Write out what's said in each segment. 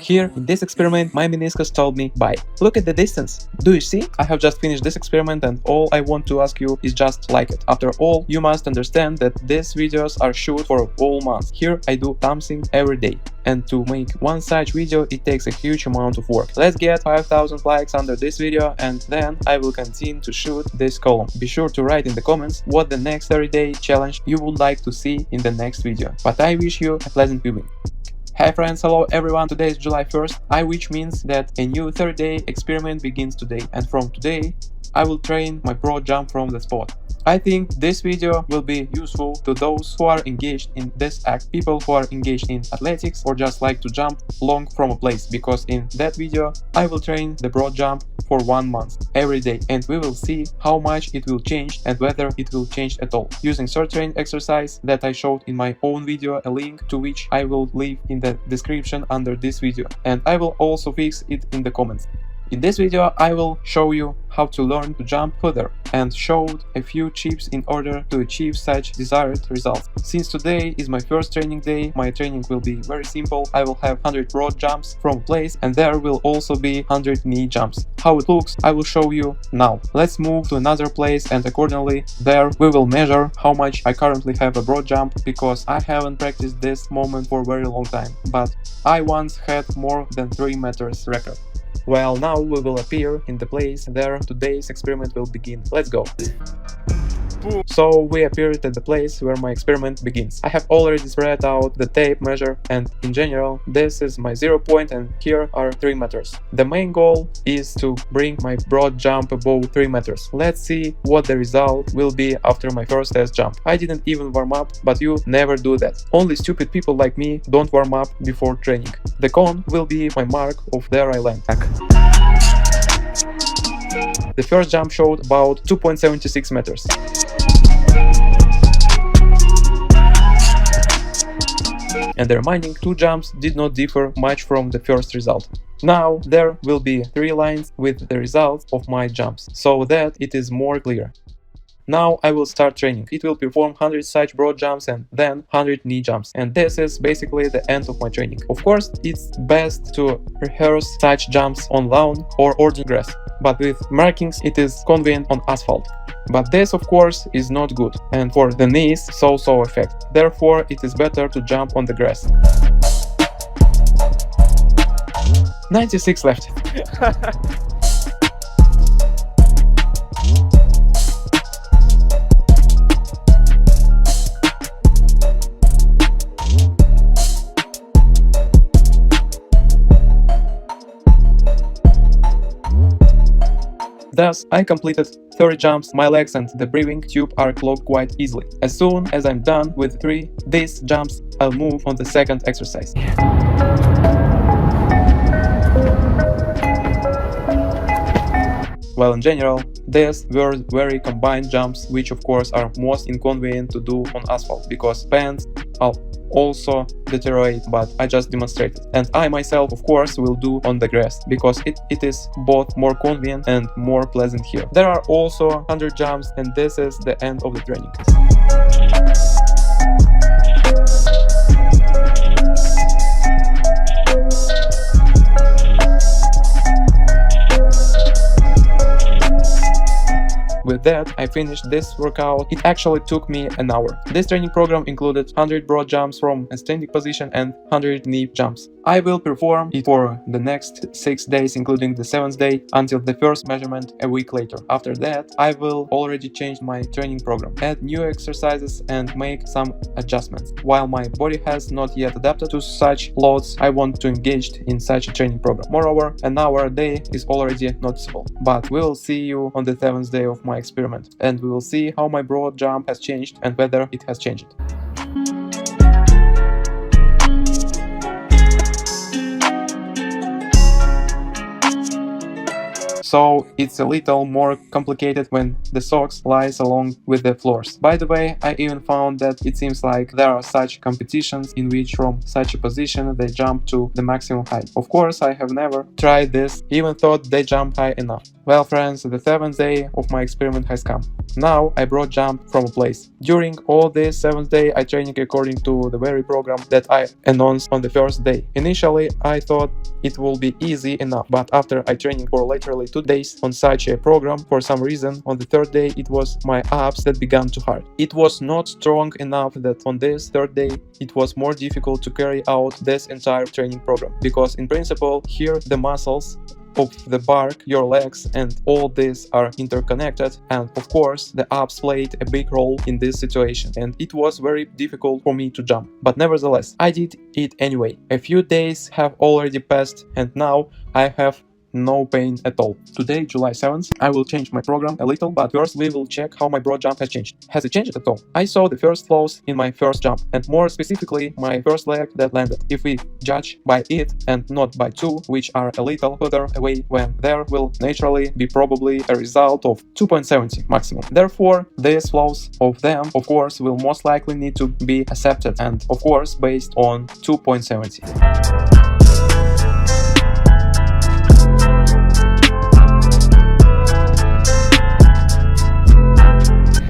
Here, in this experiment, my meniscus told me bye. Look at the distance. Do you see? I have just finished this experiment and all I want to ask you is just like it. After all, you must understand that these videos are shoot for a whole month. Here I do something every day. And to make one such video, it takes a huge amount of work. Let's get 5000 likes under this video and then I will continue to shoot this column. Be sure to write in the comments what the next 30-day challenge you would like to see in the next video. But I wish you a pleasant viewing. Hi friends, hello everyone, today is July 1st, which means that a new 30-day experiment begins today, and from today I will train my broad jump from the spot. I think this video will be useful to those who are engaged in this act, people who are engaged in athletics or just like to jump long from a place, because in that video I will train the broad jump for 1 month every day and we will see how much it will change and whether it will change at all, using certain exercise that I showed in my own video, a link to which I will leave in the description under this video, and I will also fix it in the comments. In this video I will show you how to learn to jump further and showed a few tips in order to achieve such desired results. Since today is my first training day, my training will be very simple. I will have 100 broad jumps from place and there will also be 100 knee jumps. How it looks I will show you now. Let's move to another place and accordingly there we will measure how much I currently have a broad jump, because I haven't practiced this moment for a very long time, but I once had more than 3 meters record. Well, now we will appear in the place there today's experiment will begin. Let's go. So we appeared at the place where my experiment begins. I have already spread out the tape measure and in general this is my 0 point and here are 3 meters. The main goal is to bring my broad jump above 3 meters. Let's see what the result will be after my first test jump. I didn't even warm up, but you never do that. Only stupid people like me don't warm up before training. The cone will be my mark of where I land. The first jump showed about 2.76 meters. And the remaining 2 jumps did not differ much from the first result. Now there will be 3 lines with the results of my jumps, so that it is more clear. Now I will start training. It will perform 100 such broad jumps and then 100 knee jumps, and this is basically the end of my training. Of course, it's best to rehearse such jumps on lawn or ordinary grass, but with markings it is convenient on asphalt. But this of course is not good, and for the knees so-so effect. Therefore it is better to jump on the grass. 96 left. Thus, I completed 30 jumps, my legs and the breathing tube are clogged quite easily. As soon as I'm done with 3 these jumps, I'll move on the second exercise. Well, in general, these were very combined jumps, which of course are most inconvenient to do on asphalt, because pants are also deteriorate, but I just demonstrated. And I myself of course will do on the grass, because it is both more convenient and more pleasant here. There are also 100 jumps and this is the end of the training. With that, I finished this workout. It actually took me an hour. This training program included 100 broad jumps from a standing position and 100 knee jumps. I will perform it for the next 6 days, including the 7th day, until the first measurement a week later. After that, I will already change my training program, add new exercises and make some adjustments. While my body has not yet adapted to such loads, I want to engage in such a training program. Moreover, an hour a day is already noticeable. But we will see you on the 7th day of my experiment, and we will see how my broad jump has changed and whether it has changed. so it's a little more complicated when the socks lies along with the floors. By the way, I even found that it seems like there are such competitions in which from such a position they jump to the maximum height. Of course, I have never tried this, even thought they jump high enough. Well friends, the 7th day of my experiment has come. Now I brought jump from a place. During all this 7th day I training according to the very program that I announced on the first day. Initially I thought it will be easy enough, but after I training for literally 2 days on such a program, for some reason on the 3rd day it was my abs that began to hurt. It was not strong enough that on this 3rd day it was more difficult to carry out this entire training program, because in principle here the muscles of the bark, your legs, and all these are interconnected, and of course the abs played a big role in this situation, and it was very difficult for me to jump, but nevertheless I did it anyway. A few days have already passed and now I have no pain at all. Today, July 7th, I will change my program a little, but first we will check how my broad jump has changed. Has it changed at all? I saw the first flows in my first jump, and more specifically my first leg that landed. If we judge by it and not by two, which are a little further away, when there will naturally be probably a result of 2.70 maximum. Therefore, these flows of them, of course, will most likely need to be accepted, and of course based on 2.70.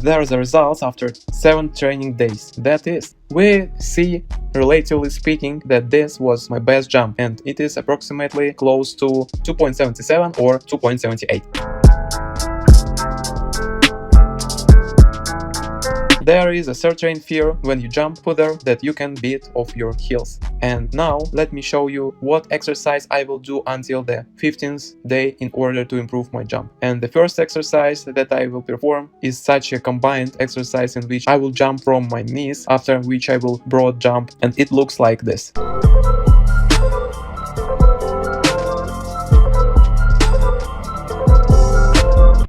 There are the results after 7 training days. That is, we see, relatively speaking, that this was my best jump, and it is approximately close to 2.77 or 2.78. There is a certain fear when you jump further that you can beat off your heels. And now let me show you what exercise I will do until the 15th day in order to improve my jump. And the first exercise that I will perform is such a combined exercise in which I will jump from my knees, after which I will broad jump, and it looks like this.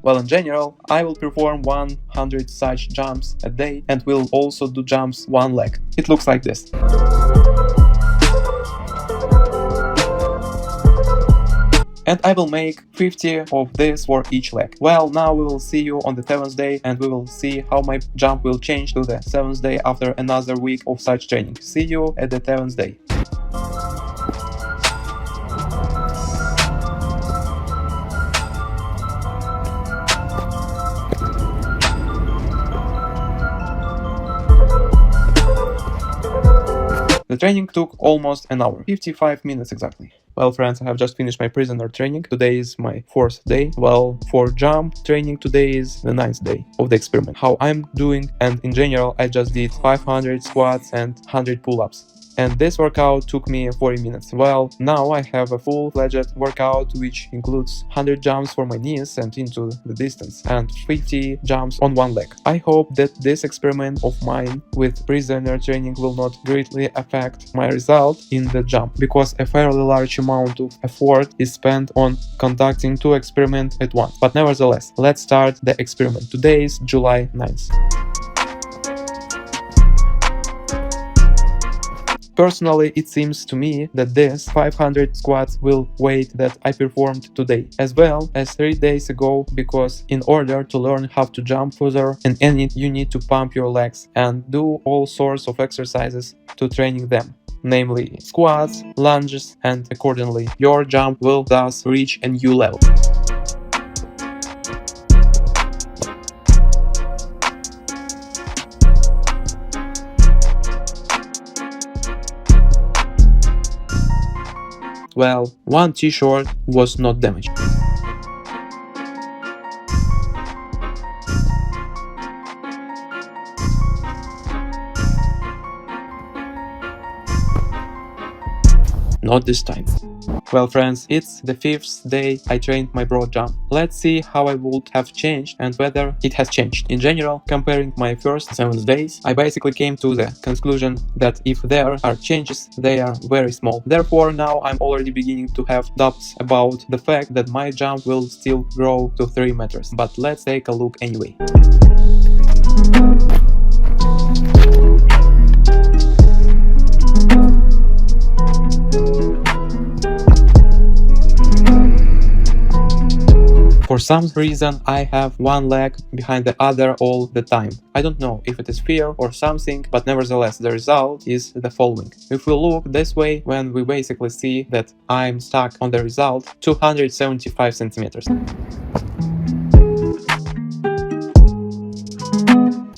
Well, in general, I will perform 100 such jumps a day and will also do jumps one leg. It looks like this. And I will make 50 of this for each leg. Well, now we will see you on the 7th day and we will see how my jump will change to the 7th day after another week of such training. See you at the 7th day. The training took almost an hour, 55 minutes exactly. Well friends, I have just finished my prisoner training. Today is my 4th day. Well, for jump training today is the 9th day of the experiment. How I'm doing, and in general I just did 500 squats and 100 pull-ups. And this workout took me 40 minutes. Well, now I have a full-fledged workout which includes 100 jumps for my knees and into the distance and 50 jumps on one leg. I hope that this experiment of mine with prisoner training will not greatly affect my result in the jump, because a fairly large amount of effort is spent on conducting 2 experiments at once. But nevertheless, let's start the experiment. Today is July 9th. Personally, it seems to me that this 500 squats will weight that I performed today, as well as 3 days ago, because in order to learn how to jump further and you need to pump your legs and do all sorts of exercises to training them, namely squats, lunges, and accordingly your jump will thus reach a new level. Well, one t-shirt was not damaged. Not this time. Well friends, it's the 5th day I trained my broad jump. Let's see how I would have changed and whether it has changed. In general, comparing my first 7 days, I basically came to the conclusion that if there are changes, they are very small. Therefore, now I'm already beginning to have doubts about the fact that my jump will still grow to 3 meters. But let's take a look anyway. For some reason, I have one leg behind the other all the time. I don't know if it is fear or something, but nevertheless, the result is the following. If we look this way, when we basically see that I'm stuck on the result 275 centimeters.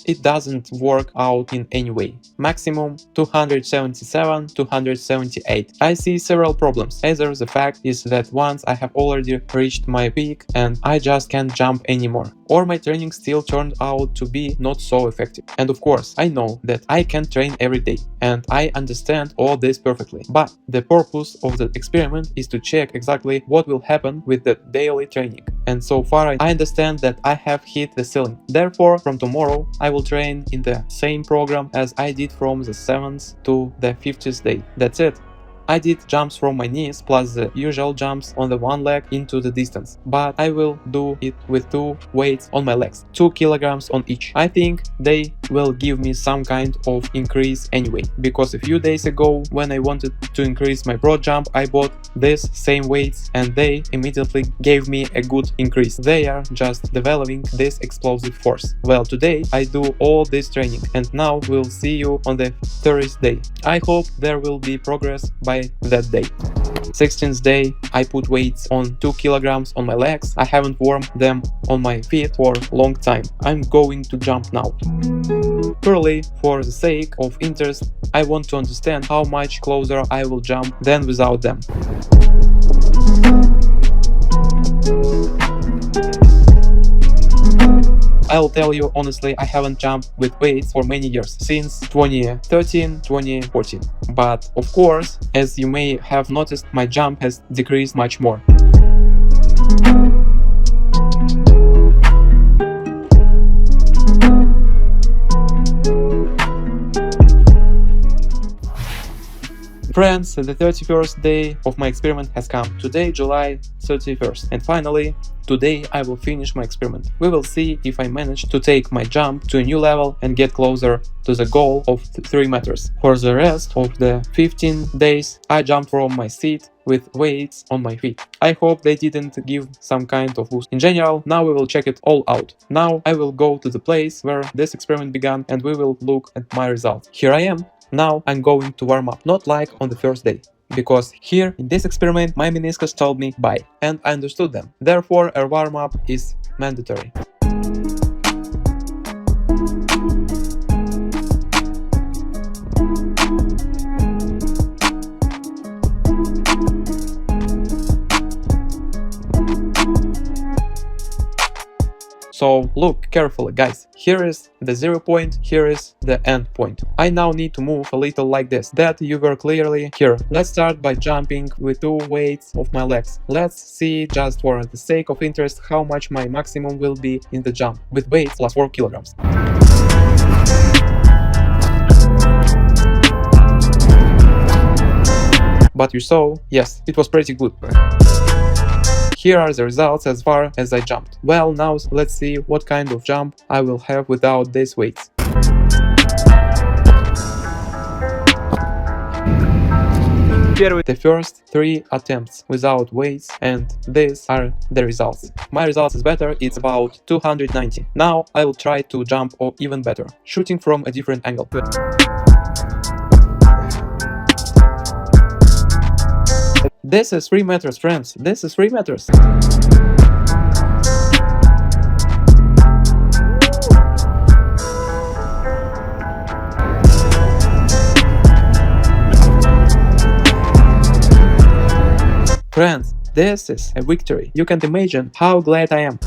It doesn't work out in any way. Maximum 277, 278. I see several problems. Either the fact is that once I have already reached my peak and I just can't jump anymore, or my training still turned out to be not so effective. And of course, I know that I can't train every day, and I understand all this perfectly. But the purpose of the experiment is to check exactly what will happen with the daily training. And so far, I understand that I have hit the ceiling. Therefore, from tomorrow, I will train in the same program as I did from the 7th to the 50th day. That's it. I did jumps from my knees plus the usual jumps on the one leg into the distance, but I will do it with 2 weights on my legs, 2 kilograms on each. I think they will give me some kind of increase anyway, because a few days ago when I wanted to increase my broad jump, I bought these same weights and they immediately gave me a good increase. They are just developing this explosive force. Well, today I do all this training and now we'll see you on the Thursday. I hope there will be progress by that day. 16th day, I put weights on 2 kilograms on my legs. I haven't warmed them on my feet for a long time. I'm going to jump now. Purely for the sake of interest, I want to understand how much closer I will jump than without them. I'll tell you honestly, I haven't jumped with weights for many years, since 2013, 2014. But of course, as you may have noticed, my jump has decreased much more. Friends, the 31st day of my experiment has come. Today, July 31st. And finally, today I will finish my experiment. We will see if I manage to take my jump to a new level and get closer to the goal of 3 meters. For the rest of the 15 days, I jumped from my seat with weights on my feet. I hope they didn't give some kind of boost. In general, now we will check it all out. Now I will go to the place where this experiment began and we will look at my results. Here I am. Now I'm going to warm up, not like on the first day. Because here, in this experiment, my meniscus told me bye, and I understood them. Therefore, a warm-up is mandatory. So look carefully, guys. Here is the 0 point, here is the end point. I now need to move a little like this, that you were clearly here. Let's start by jumping with 2 weights of my legs. Let's see, just for the sake of interest, how much my maximum will be in the jump, with weights plus 4 kilograms. But you saw, yes, it was pretty good. Here are the results as far as I jumped. Well, now let's see what kind of jump I will have without these weights. The first 3 attempts without weights, and these are the results. My results is better, it's about 290. Now I will try to jump even better, shooting from a different angle. This is 3 meters, friends. This is 3 meters. Friends, this is a victory. You can't imagine how glad I am.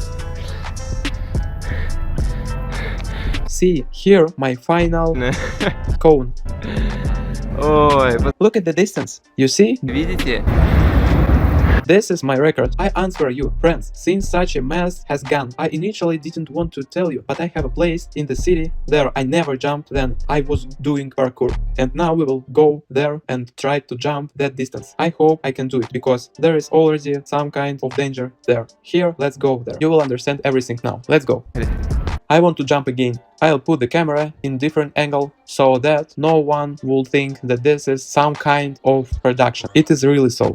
See, here my final cone. Ой, Look at the distance. You see? видите? This is my record. I answer you, friends. Since such a mess has gone, I initially didn't want to tell you, but I have a place in the city there I never jumped when I was doing parkour. And now we will go there and try to jump that distance. I hope I can do it, because there is already some kind of danger there. Here, let's go there. You will understand everything now. Let's go. I want to jump again. I'll put the camera in different angle so that no one will think that this is some kind of production. It is really so.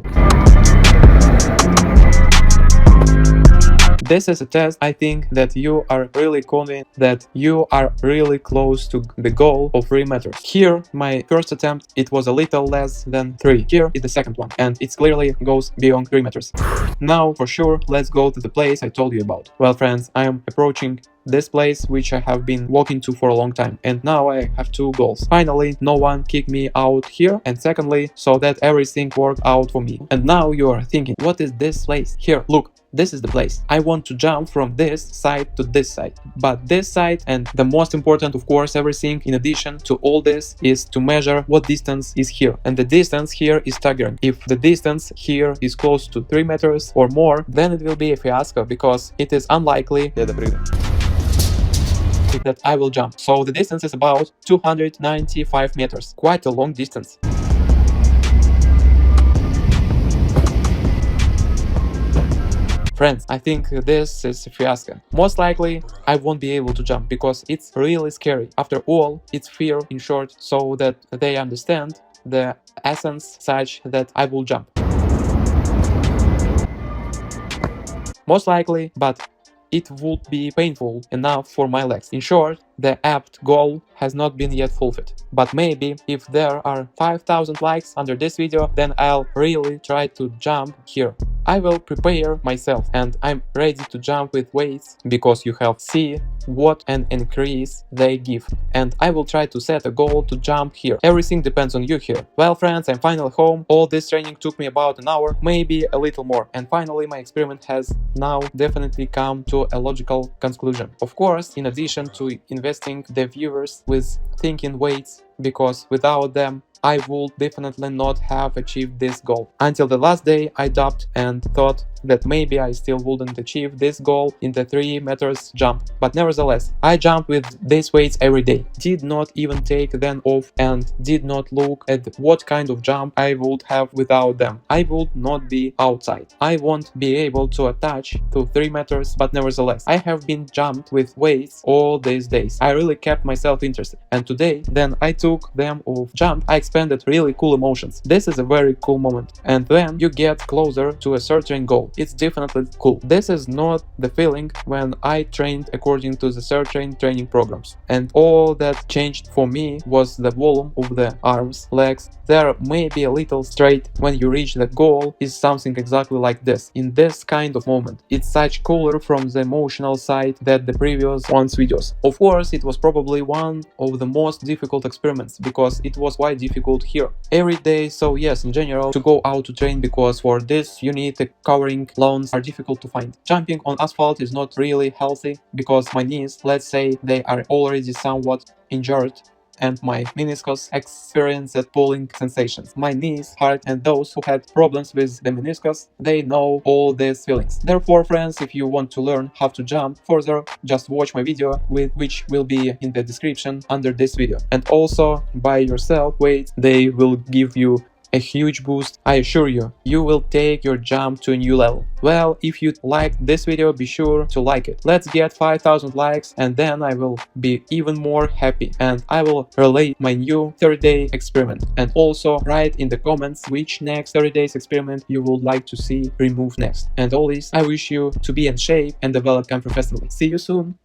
This is a test. I think that you are really confident that you are really close to the goal of 3 meters. Here, my first attempt, it was a little less than 3. Here is the second one, and it clearly goes beyond 3 meters. Now, for sure, let's go to the place I told you about. Well, friends, I am approaching this place which I have been walking to for a long time, and now I have 2 goals. Finally, no one kicked me out here, and secondly, so that everything worked out for me. And now you are thinking, what is this place? Here, look. This is the place. I want to jump from this side to this side. But this side, and the most important, of course, everything in addition to all this, is to measure what distance is here. And the distance here is staggering. If the distance here is close to 3 meters or more, then it will be a fiasco, because it is unlikely that I will jump. So the distance is about 295 meters. Quite a long distance. Friends, I think this is a fiasco. Most likely, I won't be able to jump because it's really scary. After all, it's fear in short, so that they understand the essence such that I will jump. Most likely, but it would be painful enough for my legs. In short, the apt goal has not been yet fulfilled. But maybe if there are 5,000 likes under this video, then I'll really try to jump here. I will prepare myself, and I'm ready to jump with weights, because you have seen what an increase they give. And I will try to set a goal to jump here. Everything depends on you here. Well, friends, I'm finally home. All this training took me about an hour, maybe a little more. And finally, my experiment has now definitely come to a logical conclusion. Of course, in addition to investing the viewers with thinking weights, because without them, I would definitely not have achieved this goal. Until the last day, I doubted and thought that maybe I still wouldn't achieve this goal in the 3 meters jump. But nevertheless, I jumped with these weights every day. Did not even take them off and did not look at what kind of jump I would have without them. I would not be outside. I won't be able to attach to 3 meters, but nevertheless, I have been jumped with weights all these days. I really kept myself interested. And today, then I took them off jump. I expanded really cool emotions. This is a very cool moment. And then you get closer to a certain goal. It's definitely cool. This is not the feeling when I trained according to the certain training programs. And all that changed for me was the volume of the arms, legs. There may be a little straight when you reach the goal is something exactly like this. In this kind of moment, it's such cooler from the emotional side that the previous one's videos. Of course, it was probably one of the most difficult experiments, because it was quite difficult here every day. So yes, in general, to go out to train, because for this you need a covering lawns are difficult to find. Jumping on asphalt is not really healthy, because my knees, let's say, they are already somewhat injured, and my meniscus experienced pulling sensations. My knees, heart, and those who had problems with the meniscus, they know all these feelings. Therefore, friends, if you want to learn how to jump further, just watch my video, which will be in the description under this video. And also, by yourself weights, they will give you a huge boost. I assure you, you will take your jump to a new level. Well, if you liked this video, be sure to like it. Let's get 5,000 likes, and then I will be even more happy, and I will relate my new 30-day experiment. And also write in the comments which next 30 days experiment you would like to see removed next. And always, I wish you to be in shape and develop professionally. See you soon!